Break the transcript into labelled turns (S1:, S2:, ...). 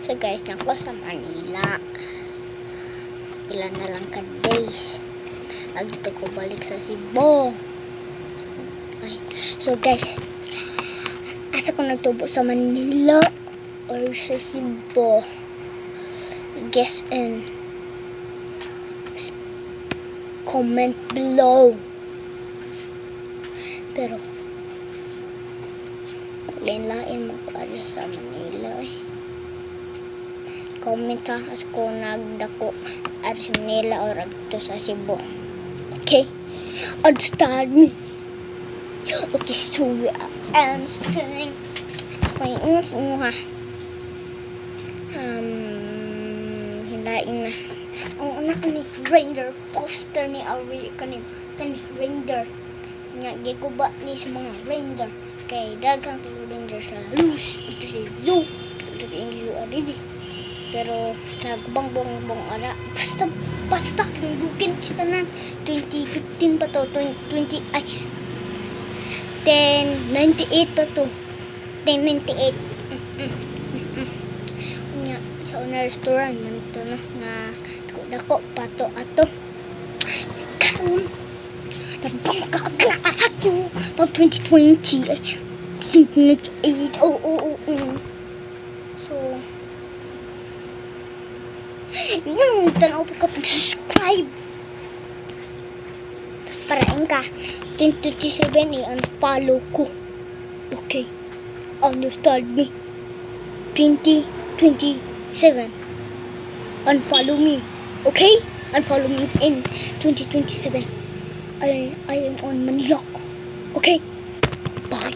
S1: So guys, nako sa Manila. Ilan na lang ka days. Agto ko balik sa Cebu. Ay. So guys, asa ko nagtubo sa Manila or sa Cebu? Guess in comment below. Pero lain-lain mo ko sa Manila eh. Comment ha, as ko nagdako at sa Manila or agto sa Cebu. Okay? Understand me? Okay, so we are understanding. So, ingat mo ha. Hindain na. Ang una ni render poster ni Ari kanin render. Nga giguba ni sa mga render. Kay daghang kayo render sa loose. Ito si zoo. Ito kay English Ari. Pero nagbang-bong ara. Basta kinugin kistanan 2015 pa to 20 ay 1098 pa to 1098 nya sa una restaurant man to no nga dako pa to ato karon nabang ka ato pag 2020 ay 2098 so tanaw pa ka subscribe para ka 2027 i-unfollow ko. Okay, understand me? 2027 unfollow me. Okay, unfollow me in 2027. I am on Manila. Okay, bye.